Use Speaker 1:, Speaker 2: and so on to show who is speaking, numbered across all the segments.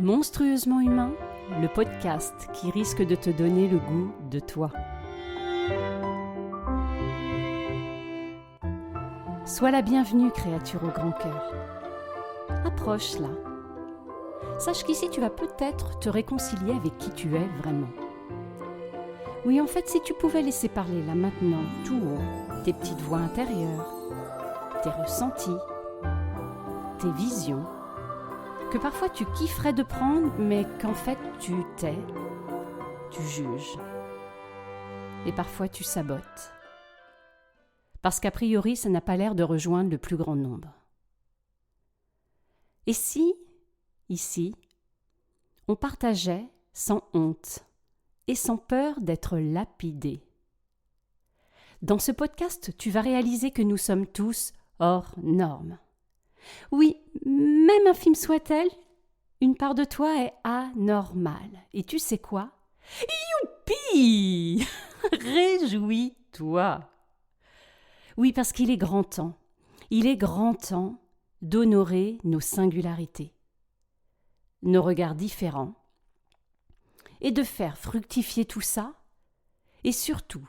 Speaker 1: Monstrueusement humain, le podcast qui risque de te donner le goût de toi. Sois la bienvenue, créature au grand cœur. Approche là. Sache qu'ici tu vas peut-être te réconcilier avec qui tu es vraiment. Oui, en fait, si tu pouvais laisser parler là maintenant, tout haut, tes petites voix intérieures, tes ressentis, tes visions, que parfois tu kifferais de prendre, mais qu'en fait tu tais, tu juges. Et parfois tu sabotes. Parce qu'a priori, ça n'a pas l'air de rejoindre le plus grand nombre. Et si, ici, on partageait sans honte et sans peur d'être lapidé? Dans ce podcast, tu vas réaliser que nous sommes tous hors normes. Oui, même infime soit-elle, une part de toi est anormale. Et tu sais quoi? Youpi! Réjouis-toi! Oui, parce qu'il est grand temps. Il est grand temps d'honorer nos singularités, nos regards différents, et de faire fructifier tout ça, et surtout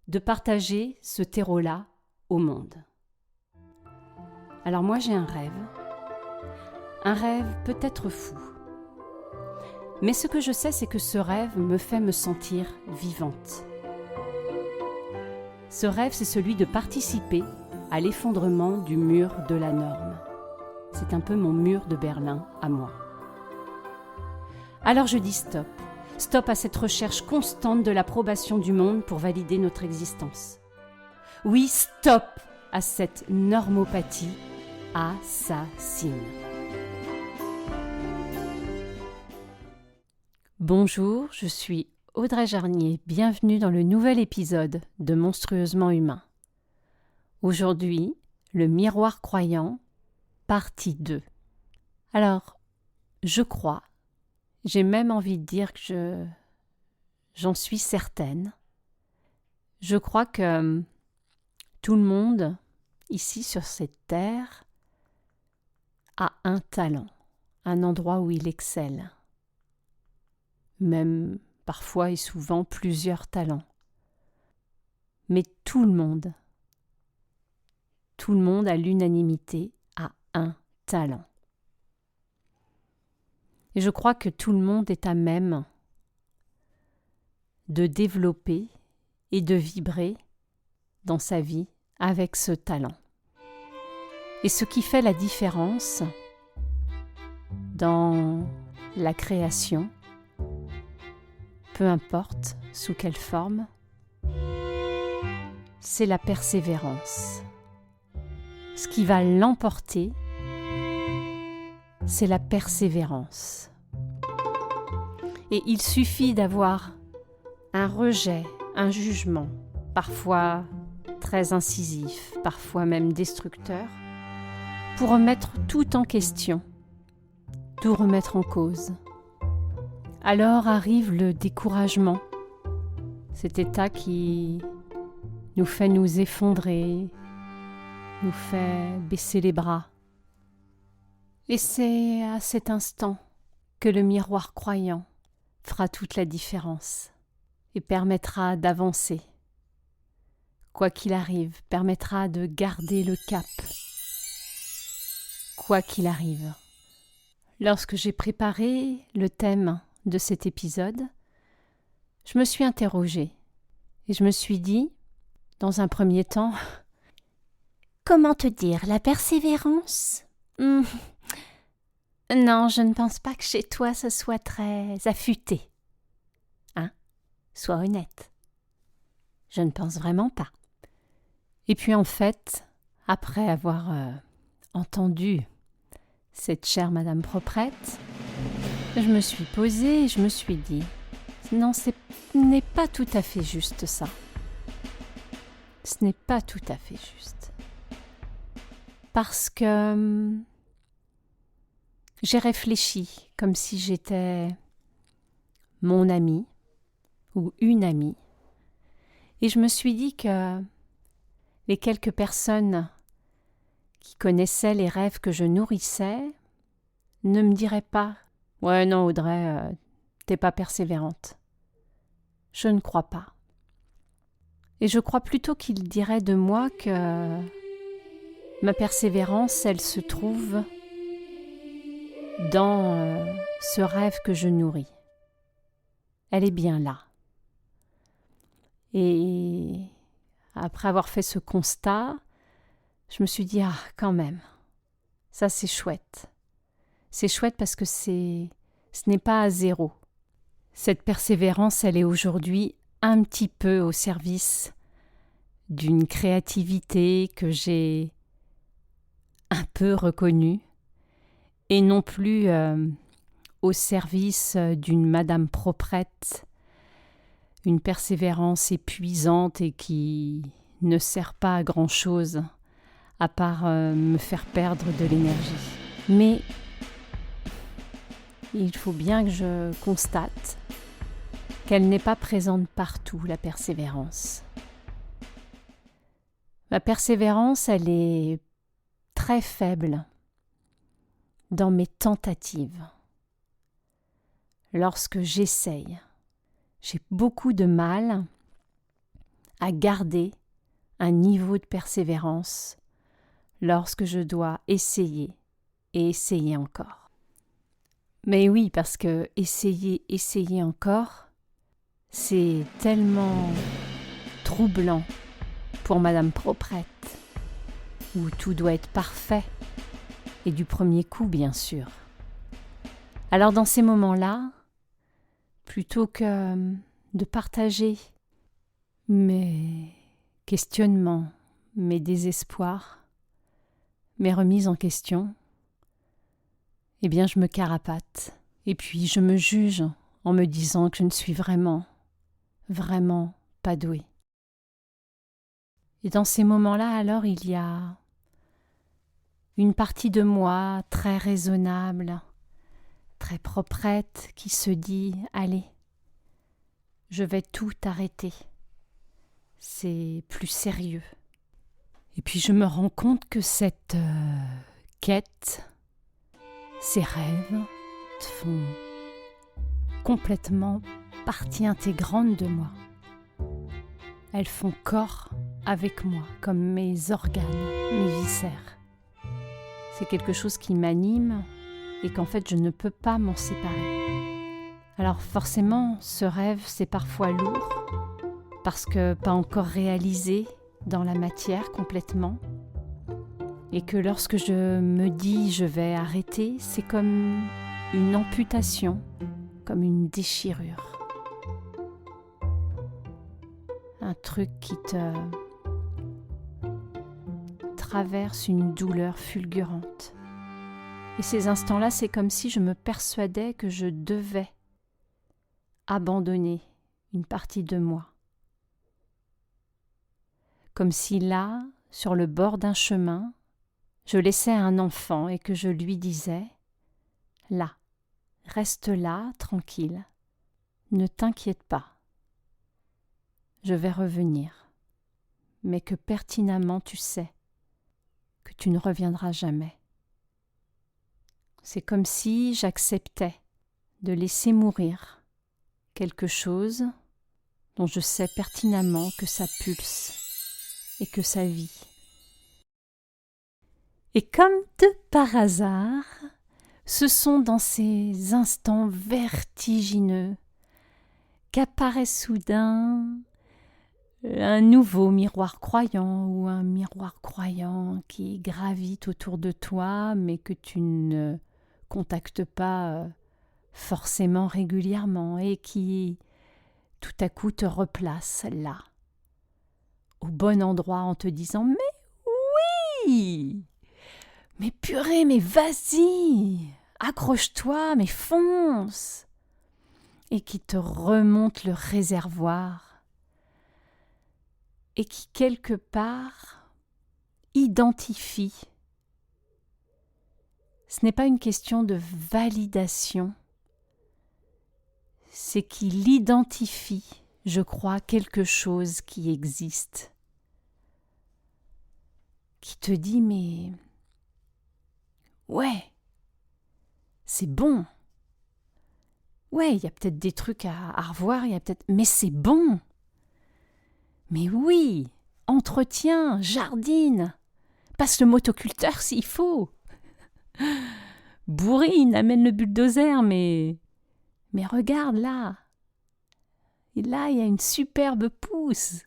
Speaker 1: de partager ce terreau-là au monde. Alors moi j'ai un rêve peut-être fou. Mais ce que je sais, c'est que ce rêve me fait me sentir vivante. Ce rêve, c'est celui de participer à l'effondrement du mur de la norme. C'est un peu mon mur de Berlin à moi. Alors je dis stop. Stop à cette recherche constante de l'approbation du monde pour valider notre existence. Oui, stop à cette normopathie assassine. Bonjour, je suis Audrey Jarnier, bienvenue dans le nouvel épisode de Monstrueusement humain. Aujourd'hui, le miroir croyant, partie 2. Alors, je crois, j'ai même envie de dire que j'en suis certaine. Je crois que tout le monde, ici sur cette terre, a un talent, un endroit où il excelle. Même parfois et souvent plusieurs talents. Mais tout le monde à l'unanimité a un talent. Et je crois que tout le monde est à même de développer et de vibrer dans sa vie avec ce talent. Et ce qui fait la différence dans la création, peu importe sous quelle forme, c'est la persévérance. Ce qui va l'emporter, c'est la persévérance. Et il suffit d'avoir un rejet, un jugement, parfois très incisif, parfois même destructeur, pour remettre tout en question, tout remettre en cause. Alors arrive le découragement, cet état qui nous fait nous effondrer, nous fait baisser les bras. Et c'est à cet instant que le miroir croyant fera toute la différence et permettra d'avancer. Quoi qu'il arrive, permettra de garder le cap. Quoi qu'il arrive. Lorsque j'ai préparé le thème de cet épisode, je me suis interrogée et je me suis dit, dans un premier temps, comment te dire, la persévérance? Non, je ne pense pas que chez toi ce soit très affûté. Sois honnête. Je ne pense vraiment pas. Et puis en fait, après avoir entendu cette chère Madame Proprette, je me suis posée et je me suis dit, non, ce n'est pas tout à fait juste ça. Ce n'est pas tout à fait juste. Parce que j'ai réfléchi comme si j'étais mon ami ou une amie. Et je me suis dit que les quelques personnes qui connaissaient les rêves que je nourrissais ne me diraient pas Ouais, non, Audrey, t'es pas persévérante. Je ne crois pas. Et je crois plutôt qu'il dirait de moi que ma persévérance, elle se trouve dans ce rêve que je nourris. Elle est bien là. Et après avoir fait ce constat, je me suis dit, ah, quand même, ça c'est chouette. C'est chouette parce que ce n'est pas à zéro. Cette persévérance, elle est aujourd'hui un petit peu au service d'une créativité que j'ai un peu reconnue et non plus au service d'une madame proprette, une persévérance épuisante et qui ne sert pas à grand-chose à part me faire perdre de l'énergie. Mais il faut bien que je constate qu'elle n'est pas présente partout, la persévérance. Ma persévérance, elle est très faible dans mes tentatives. Lorsque j'essaye, j'ai beaucoup de mal à garder un niveau de persévérance lorsque je dois essayer et essayer encore. Mais oui, parce que essayer encore, c'est tellement troublant pour Madame Proprette, où tout doit être parfait, et du premier coup, bien sûr. Alors dans ces moments-là, plutôt que de partager mes questionnements, mes désespoirs, mes remises en question, eh bien je me carapate. Et puis je me juge en me disant que je ne suis vraiment pas douée. Et dans ces moments-là, alors, il y a une partie de moi très raisonnable, très proprette, qui se dit « Allez, je vais tout arrêter. C'est plus sérieux. » Et puis je me rends compte que cette quête, ces rêves font complètement partie intégrante de moi. Elles font corps avec moi, comme mes organes, mes viscères. C'est quelque chose qui m'anime et qu'en fait je ne peux pas m'en séparer. Alors forcément, ce rêve, c'est parfois lourd, parce que pas encore réalisé dans la matière complètement, et que lorsque je me dis je vais arrêter, c'est comme une amputation, comme une déchirure. Un truc qui te traverse une douleur fulgurante. Et ces instants-là, c'est comme si je me persuadais que je devais abandonner une partie de moi. Comme si là, sur le bord d'un chemin, je laissais un enfant et que je lui disais « Là, reste là, tranquille, ne t'inquiète pas, je vais revenir, mais que pertinemment tu sais que tu ne reviendras jamais. » C'est comme si j'acceptais de laisser mourir quelque chose dont je sais pertinemment que ça pulse et que ça vit. Et comme de par hasard, ce sont dans ces instants vertigineux qu'apparaît soudain un nouveau miroir croyant ou un miroir croyant qui gravite autour de toi mais que tu ne contactes pas forcément régulièrement et qui tout à coup te replace là, au bon endroit en te disant « Mais oui ! Mais purée, mais vas-y, accroche-toi, mais fonce !» et qui te remonte le réservoir et qui quelque part identifie. Ce n'est pas une question de validation, c'est qu'il identifie, je crois, quelque chose qui existe, qui te dit « mais ouais, c'est bon, Ouais, il y a peut-être des trucs à revoir, il y a peut-être... Mais c'est bon! Mais oui! Entretiens, jardine! Passe le motoculteur s'il faut! Bourrine, amène le bulldozer, mais regarde là! Et là, il y a une superbe pousse!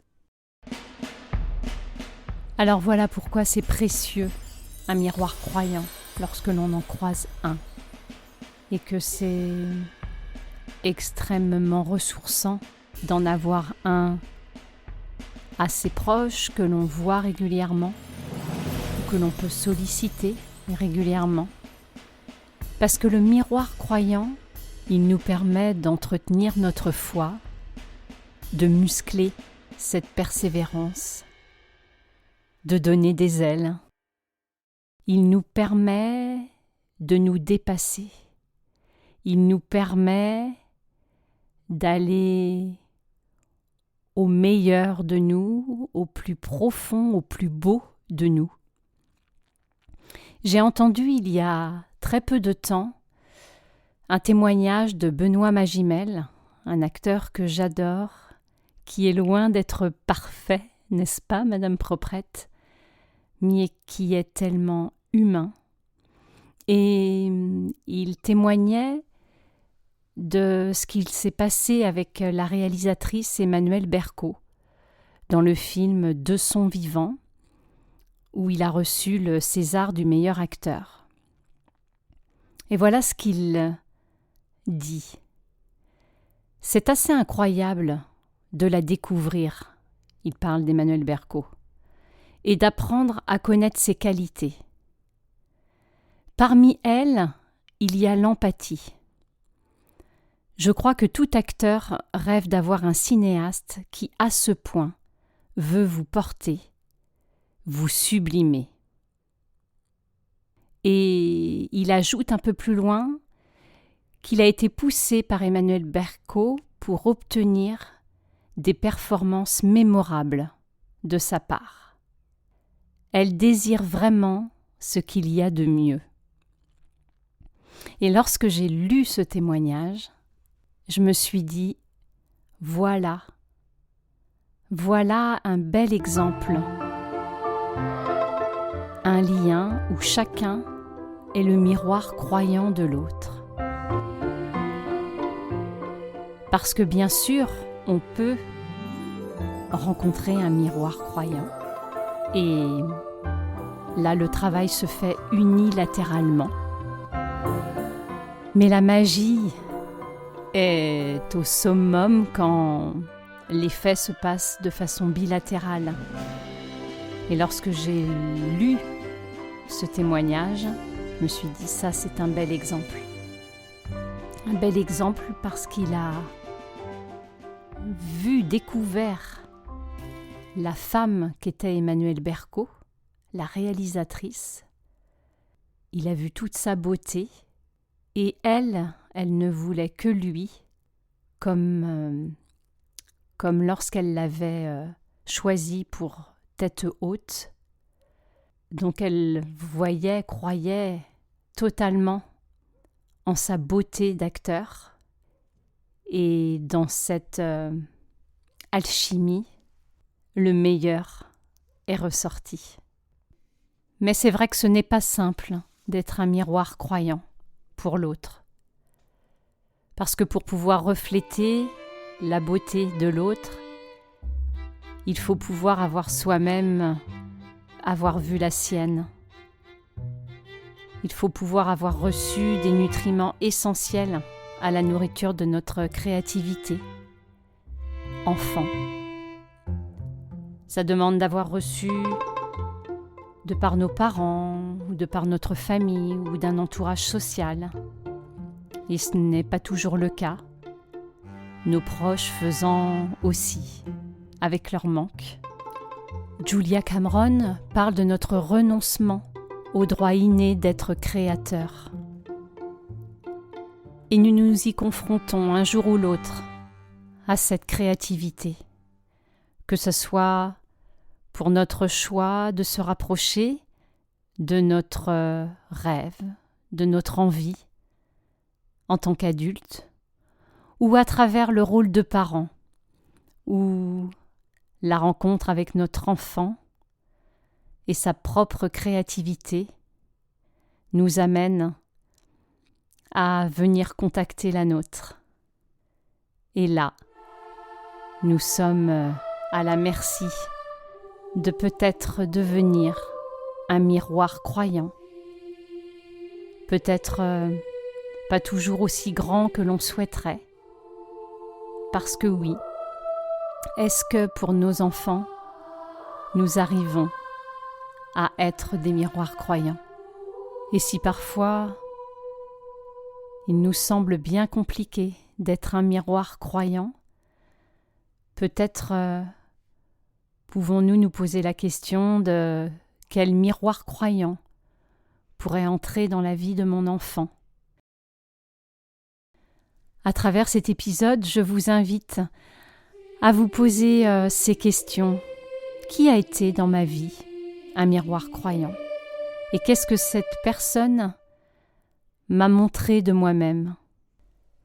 Speaker 1: Alors voilà pourquoi c'est précieux, un miroir croyant, lorsque l'on en croise un. Et que c'est extrêmement ressourçant d'en avoir un assez proche, que l'on voit régulièrement, ou que l'on peut solliciter régulièrement. Parce que le miroir croyant, il nous permet d'entretenir notre foi, de muscler cette persévérance, de donner des ailes. Il nous permet de nous dépasser. Il nous permet d'aller au meilleur de nous, au plus profond, au plus beau de nous. J'ai entendu il y a très peu de temps un témoignage de Benoît Magimel, un acteur que j'adore, qui est loin d'être parfait, n'est-ce pas, Madame Proprette, mais qui est tellement humain. Et il témoignait de ce qu'il s'est passé avec la réalisatrice Emmanuelle Berco dans le film De son vivant, où il a reçu le César du meilleur acteur. Et voilà ce qu'il dit. C'est assez incroyable de la découvrir, il parle d'Emmanuelle Berco, et d'apprendre à connaître ses qualités. Parmi elles, il y a l'empathie. Je crois que tout acteur rêve d'avoir un cinéaste qui, à ce point, veut vous porter, vous sublimer. Et il ajoute un peu plus loin qu'il a été poussé par Emmanuelle Berco pour obtenir des performances mémorables de sa part. Elle désire vraiment ce qu'il y a de mieux. Et lorsque j'ai lu ce témoignage, je me suis dit, voilà un bel exemple, un lien où chacun est le miroir croyant de l'autre. Parce que bien sûr, on peut rencontrer un miroir croyant, et là le travail se fait unilatéralement. Mais la magie est au summum quand les faits se passent de façon bilatérale. Et lorsque j'ai lu ce témoignage, je me suis dit, ça c'est un bel exemple. Un bel exemple parce qu'il a découvert la femme qu'était Emmanuelle Berco, la réalisatrice. Il a vu toute sa beauté et elle ne voulait que lui, comme lorsqu'elle l'avait choisi pour tête haute. Donc elle croyait totalement en sa beauté d'acteur et dans cette alchimie, le meilleur est ressorti. Mais c'est vrai que ce n'est pas simple d'être un miroir croyant pour l'autre. Parce que pour pouvoir refléter la beauté de l'autre, il faut pouvoir avoir soi-même vu la sienne. Il faut pouvoir avoir reçu des nutriments essentiels à la nourriture de notre créativité. Enfant. Ça demande d'avoir reçu de par nos parents, ou de par notre famille, ou d'un entourage social. Et ce n'est pas toujours le cas. Nos proches faisant aussi, avec leur manque. Julia Cameron parle de notre renoncement au droit inné d'être créateur. Et nous nous y confrontons un jour ou l'autre à cette créativité, que ce soit pour notre choix de se rapprocher de notre rêve, de notre envie en tant qu'adulte, ou à travers le rôle de parent, ou la rencontre avec notre enfant et sa propre créativité nous amène à venir contacter la nôtre. Et là, nous sommes à la merci de peut-être devenir un miroir croyant, peut-être pas toujours aussi grand que l'on souhaiterait, parce que oui, est-ce que pour nos enfants, nous arrivons à être des miroirs croyants? Et si parfois, il nous semble bien compliqué d'être un miroir croyant, peut-être pouvons-nous nous poser la question de quel miroir croyant pourrait entrer dans la vie de mon enfant. À travers cet épisode, je vous invite à vous poser ces questions. Qui a été dans ma vie un miroir croyant? Et qu'est-ce que cette personne m'a montré de moi-même?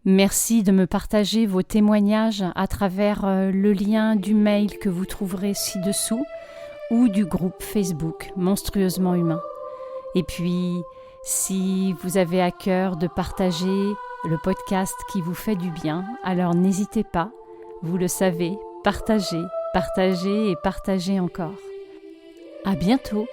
Speaker 1: Merci de me partager vos témoignages à travers le lien du mail que vous trouverez ci-dessous ou du groupe Facebook Monstrueusement Humain. Et puis, si vous avez à cœur de partager le podcast qui vous fait du bien, alors n'hésitez pas, vous le savez, partagez, partagez et partagez encore. À bientôt!